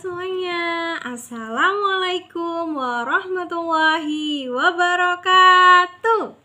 semuanya, Assalamualaikum warahmatullahi wabarakatuh.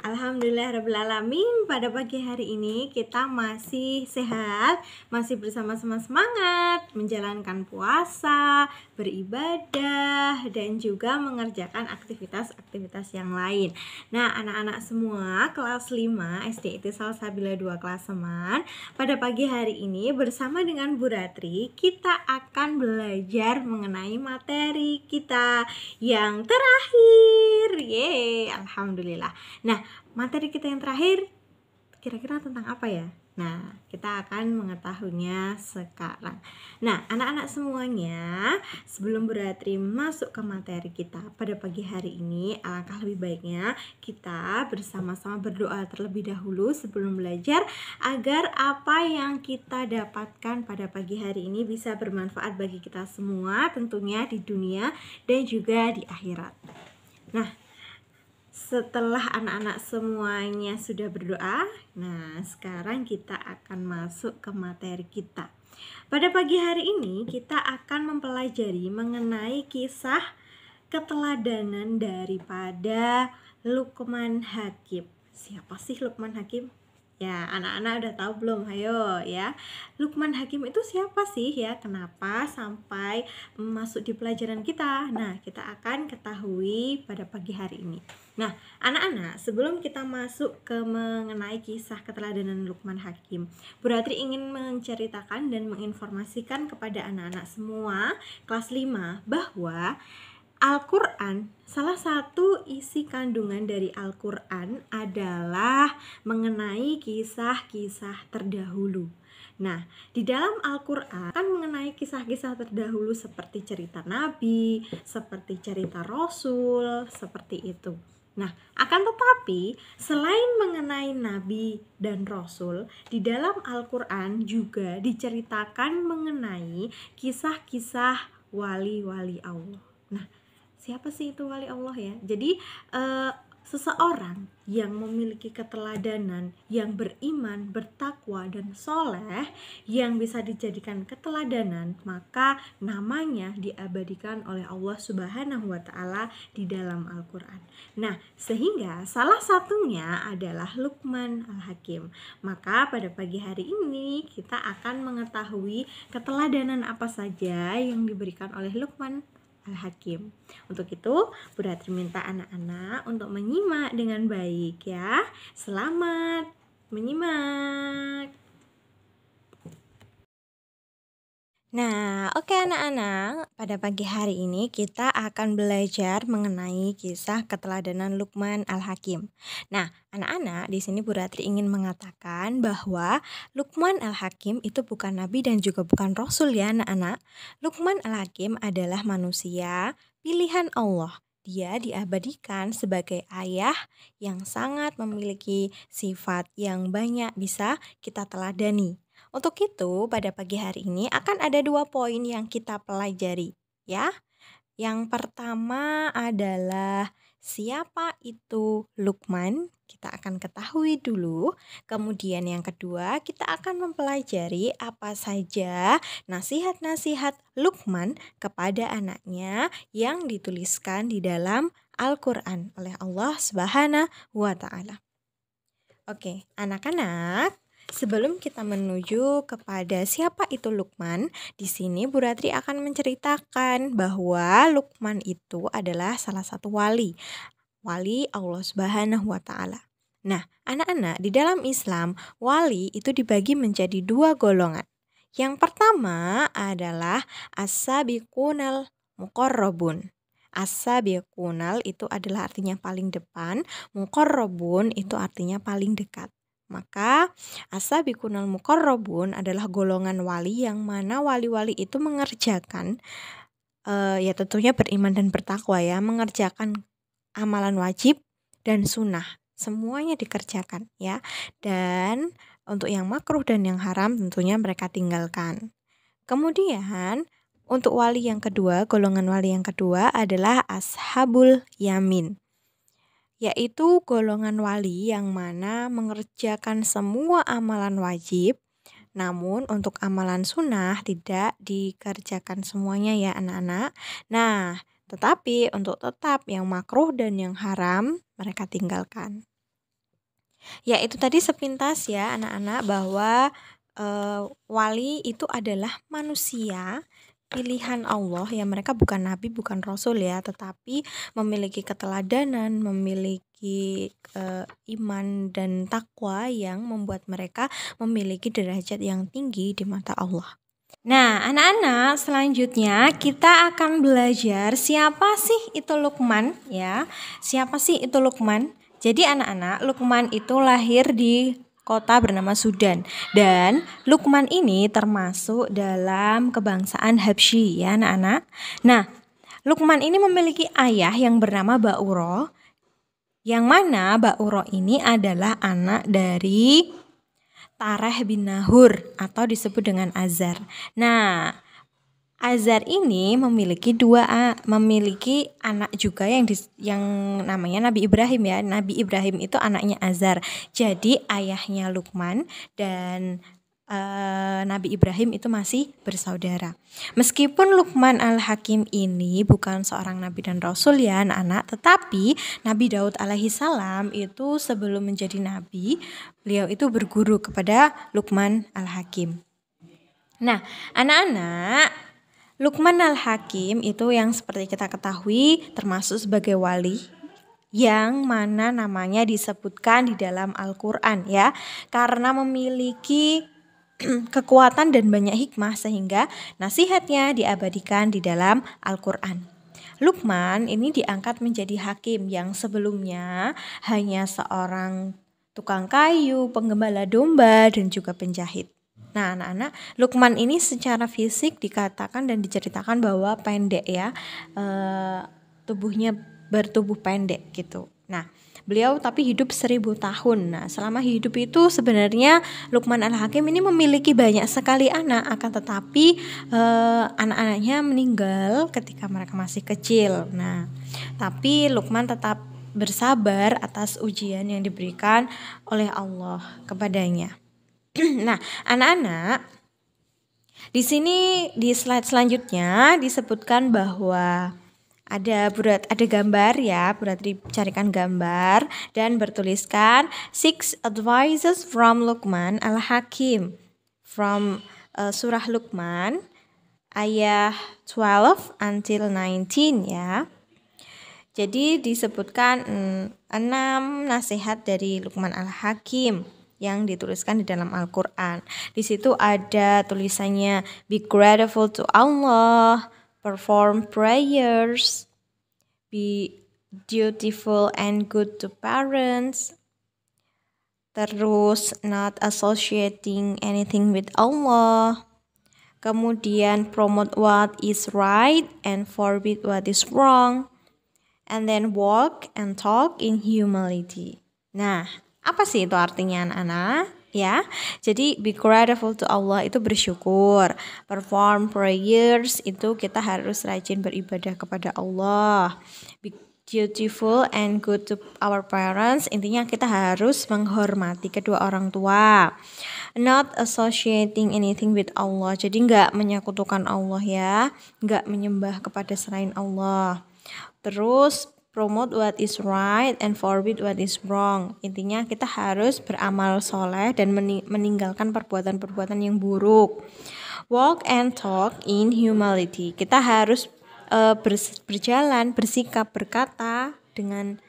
Alhamdulillahirrabbilalamin. Pada pagi hari ini kita masih sehat, masih bersama-sama semangat menjalankan puasa, beribadah, dan juga mengerjakan aktivitas-aktivitas yang lain. Nah, anak-anak semua kelas 5 SD Ittisal Sabila 2 kelas Seman, pada pagi hari ini bersama dengan Bu Ratri kita akan belajar mengenai materi kita yang terakhir. Yeay, alhamdulillah. Nah, materi kita yang terakhir kira-kira tentang apa ya? Nah, kita akan mengetahuinya sekarang. Nah, anak-anak semuanya, sebelum Bu Ratri masuk ke materi kita pada pagi hari ini, alangkah lebih baiknya kita bersama-sama berdoa terlebih dahulu sebelum belajar, agar apa yang kita dapatkan pada pagi hari ini bisa bermanfaat bagi kita semua, tentunya di dunia dan juga di akhirat. Nah, setelah anak-anak semuanya sudah berdoa, nah sekarang kita akan masuk ke materi kita. Pada pagi hari ini kita akan mempelajari mengenai kisah keteladanan daripada Luqman Hakim. Siapa sih Luqman Hakim? Ya, anak-anak udah tahu belum? Ayo ya. Luqman Hakim itu siapa sih ya? Kenapa sampai masuk di pelajaran kita? Nah, kita akan ketahui pada pagi hari ini. Nah, anak-anak, sebelum kita masuk ke mengenai kisah keteladanan Luqman Hakim, Bu Ratri ingin menceritakan dan menginformasikan kepada anak-anak semua kelas 5 bahwa Al-Quran, salah satu isi kandungan dari Al-Quran adalah mengenai kisah-kisah terdahulu. Nah, di dalam Al-Quran kan mengenai kisah-kisah terdahulu seperti cerita Nabi, seperti cerita Rasul, seperti itu. Nah, akan tetapi selain mengenai Nabi dan Rasul, di dalam Al-Quran juga diceritakan mengenai kisah-kisah wali-wali Allah. Nah, siapa sih itu wali Allah ya? Jadi seseorang yang memiliki keteladanan, yang beriman, bertakwa, dan soleh, yang bisa dijadikan keteladanan, maka namanya diabadikan oleh Allah Subhanahu wa Ta'ala di dalam Al-Quran. Nah, sehingga salah satunya adalah Luqman Al-Hakim. Maka pada pagi hari ini kita akan mengetahui keteladanan apa saja yang diberikan oleh Luqman Al-Hakim. Untuk itu, Bu Ratri minta anak-anak untuk menyimak dengan baik ya. Selamat menyimak. Nah, oke anak-anak, pada pagi hari ini kita akan belajar mengenai kisah keteladanan Luqman Al-Hakim. Nah, anak-anak, di sini Bu Ratri ingin mengatakan bahwa Luqman Al-Hakim itu bukan nabi dan juga bukan rasul ya anak-anak. Luqman Al-Hakim adalah manusia pilihan Allah. Dia diabadikan sebagai ayah yang sangat memiliki sifat yang banyak bisa kita teladani. Untuk itu, pada pagi hari ini akan ada 2 poin yang kita pelajari, ya. Yang pertama adalah siapa itu Luqman? Kita akan ketahui dulu. Kemudian yang kedua, kita akan mempelajari apa saja nasihat-nasihat Luqman kepada anaknya yang dituliskan di dalam Al-Quran oleh Allah Subhanahu wa Ta'ala. Oke, anak-anak, sebelum kita menuju kepada siapa itu Luqman, di sini Bu Ratri akan menceritakan bahwa Luqman itu adalah salah satu wali Allah Subhanahu wa Ta'ala. Nah, anak-anak, di dalam Islam, wali itu dibagi menjadi 2 golongan. Yang pertama adalah as-sabiqunal muqarrabun. As-sabiqunal itu adalah artinya paling depan, muqarrabun itu artinya paling dekat. Maka as-sabiqunal muqarrabun adalah golongan wali yang mana wali-wali itu mengerjakan ya tentunya beriman dan bertakwa ya, mengerjakan amalan wajib dan sunnah, semuanya dikerjakan ya. Dan untuk yang makruh dan yang haram tentunya mereka tinggalkan. Kemudian untuk wali yang kedua, golongan wali yang kedua adalah ashabul yamin, yaitu golongan wali yang mana mengerjakan semua amalan wajib Namun untuk amalan sunnah tidak dikerjakan semuanya ya anak-anak. Nah, tetapi untuk tetap yang makruh dan yang haram mereka tinggalkan. Ya itu tadi sepintas ya anak-anak bahwa wali itu adalah manusia pilihan Allah ya, mereka bukan nabi, bukan rasul ya, tetapi memiliki keteladanan, memiliki iman dan takwa yang membuat mereka memiliki derajat yang tinggi di mata Allah. Nah, anak-anak, selanjutnya kita akan belajar siapa sih itu Luqman ya. Siapa sih itu Luqman? Jadi anak-anak, Luqman itu lahir di kota bernama Sudan, dan Luqman ini termasuk dalam kebangsaan Habsyi ya anak-anak. Nah, Luqman ini memiliki ayah yang bernama Ba'uro, yang mana Ba'uro ini adalah anak dari Tareh bin Nahur atau disebut dengan Azar. Nah, Azar ini memiliki anak juga yang namanya Nabi Ibrahim ya. Nabi Ibrahim itu anaknya Azar. Jadi ayahnya Luqman dan Nabi Ibrahim itu masih bersaudara. Meskipun Luqman Al-Hakim ini bukan seorang nabi dan rasul ya anak-anak, tetapi Nabi Daud alaihi salam itu sebelum menjadi nabi, beliau itu berguru kepada Luqman Al-Hakim. Nah, anak-anak, Luqman Al-Hakim itu yang seperti kita ketahui termasuk sebagai wali yang mana namanya disebutkan di dalam Al-Quran ya, karena memiliki kekuatan dan banyak hikmah sehingga nasihatnya diabadikan di dalam Al-Quran. Luqman ini diangkat menjadi hakim yang sebelumnya hanya seorang tukang kayu, penggembala domba, dan juga penjahit. Nah anak-anak, Luqman ini secara fisik dikatakan dan diceritakan bahwa pendek ya, tubuhnya bertubuh pendek gitu. Nah, beliau tapi hidup 1000 tahun. Nah, selama hidup itu sebenarnya Luqman Al-Hakim ini memiliki banyak sekali anak, akan tetapi anak-anaknya meninggal ketika mereka masih kecil. Nah, tapi Luqman tetap bersabar atas ujian yang diberikan oleh Allah kepadanya. Nah, anak-anak, di sini di slide selanjutnya disebutkan bahwa ada gambar ya, Buratri carikan gambar dan bertuliskan 6 advices from Luqman Al-Hakim from surah Luqman ayat 12 until 19 ya. Jadi disebutkan 6 nasihat dari Luqman Al-Hakim yang dituliskan di dalam Al-Quran. Di situ ada tulisannya be grateful to Allah, perform prayers, be dutiful and good to parents, terus not associating anything with Allah, kemudian promote what is right and forbid what is wrong, and then walk and talk in humility. Nah, apa sih itu artinya anak-anak? Ya, jadi be grateful to Allah itu bersyukur. Perform prayers itu kita harus rajin beribadah kepada Allah. Be dutiful and good to our parents, intinya kita harus menghormati kedua orang tua. Not associating anything with Allah, jadi nggak menyekutukan Allah ya, nggak menyembah kepada selain Allah. Terus promote what is right and forbid what is wrong. Intinya kita harus beramal soleh dan meninggalkan perbuatan-perbuatan yang buruk. Walk and talk in humility. Kita harus berjalan, bersikap, berkata dengan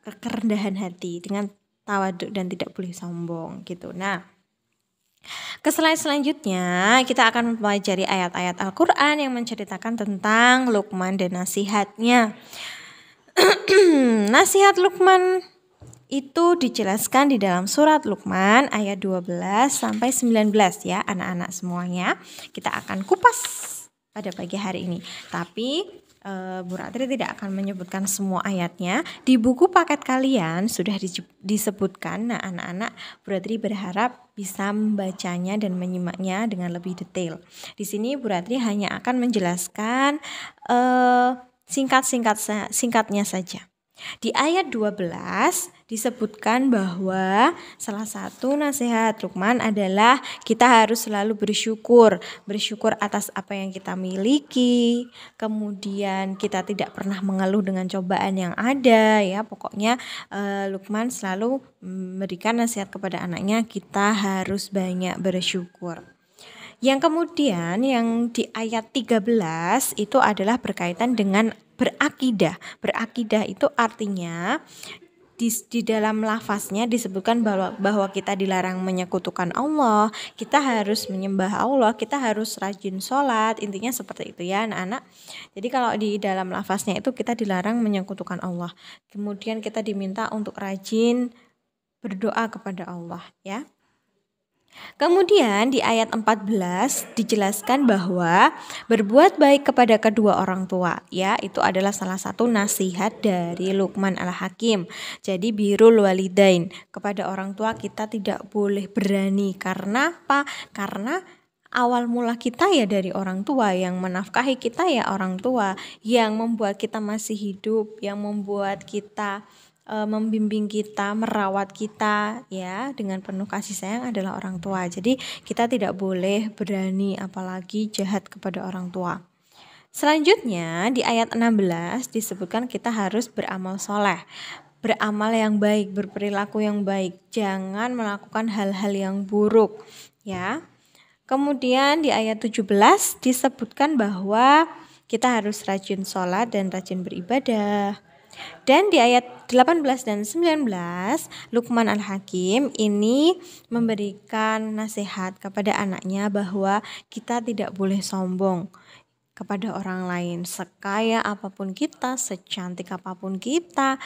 kerendahan hati, dengan tawaduk dan tidak boleh sombong gitu. Nah, ke slide selanjutnya kita akan mempelajari ayat-ayat Al-Quran yang menceritakan tentang Luqman dan nasihatnya. Nasihat Luqman itu dijelaskan di dalam surat Luqman ayat 12 sampai 19 ya anak-anak semuanya. Kita akan kupas pada pagi hari ini. Tapi Bu Ratri tidak akan menyebutkan semua ayatnya. Di buku paket kalian sudah disebutkan. Nah anak-anak, Bu Ratri berharap bisa membacanya dan menyimaknya dengan lebih detail. Di sini Bu Ratri hanya akan menjelaskan singkatnya saja. Di ayat 12 disebutkan bahwa salah satu nasihat Luqman adalah kita harus selalu bersyukur. Bersyukur atas apa yang kita miliki. Kemudian kita tidak pernah mengeluh dengan cobaan yang ada ya. Pokoknya Luqman selalu memberikan nasihat kepada anaknya, kita harus banyak bersyukur. Yang kemudian yang di ayat 13 itu adalah berkaitan dengan berakidah. Berakidah itu artinya di dalam lafaznya disebutkan bahwa kita dilarang menyekutukan Allah, kita harus menyembah Allah, kita harus rajin sholat, intinya seperti itu ya anak-anak. Jadi kalau di dalam lafaznya itu kita dilarang menyekutukan Allah, kemudian kita diminta untuk rajin berdoa kepada Allah ya. Kemudian di ayat 14 dijelaskan bahwa berbuat baik kepada kedua orang tua ya, itu adalah salah satu nasihat dari Luqman Al-Hakim. Jadi birrul walidain, kepada orang tua kita tidak boleh berani. Karena apa? Karena awal mula kita ya dari orang tua, yang menafkahi kita ya orang tua, yang membuat kita masih hidup, yang membuat kita membimbing kita, merawat kita ya dengan penuh kasih sayang adalah orang tua. Jadi kita tidak boleh berani apalagi jahat kepada orang tua. Selanjutnya di ayat 16 disebutkan kita harus beramal soleh, beramal yang baik, berperilaku yang baik, jangan melakukan hal-hal yang buruk ya. Kemudian di ayat 17 disebutkan bahwa kita harus rajin sholat dan rajin beribadah. Dan di ayat 18 dan 19 Luqman Al-Hakim ini memberikan nasihat kepada anaknya bahwa kita tidak boleh sombong kepada orang lain. Sekaya apapun kita, secantik apapun kita,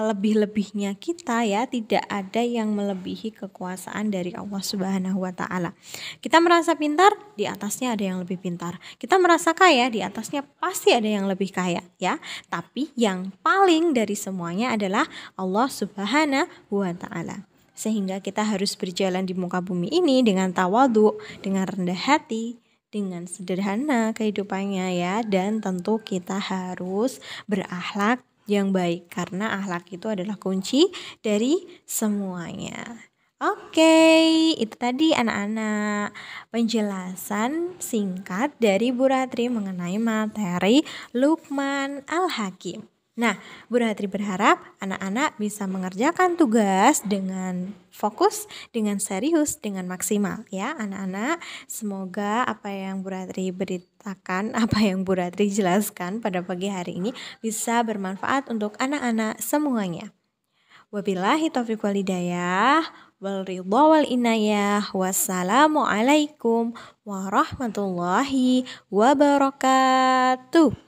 lebih-lebihnya kita ya, tidak ada yang melebihi kekuasaan dari Allah Subhanahu wa taala. Kita merasa pintar, di atasnya ada yang lebih pintar. Kita merasa kaya, di atasnya pasti ada yang lebih kaya ya. Tapi yang paling dari semuanya adalah Allah Subhanahu wa taala. Sehingga kita harus berjalan di muka bumi ini dengan tawadhu, dengan rendah hati, dengan sederhana kehidupannya ya, dan tentu kita harus berakhlak yang baik karena akhlak itu adalah kunci dari semuanya. Oke, itu tadi anak-anak penjelasan singkat dari Bu Ratri mengenai materi Luqman Al-Hakim. Nah, Bu Ratri berharap anak-anak bisa mengerjakan tugas dengan fokus, dengan serius, dengan maksimal ya anak-anak. Semoga apa yang Bu Ratri beritakan, apa yang Bu Ratri jelaskan pada pagi hari ini bisa bermanfaat untuk anak-anak semuanya. Wabillahi taufiq wal hidayah, wal ridha wal inayah. Wassalamualaikum warahmatullahi wabarakatuh.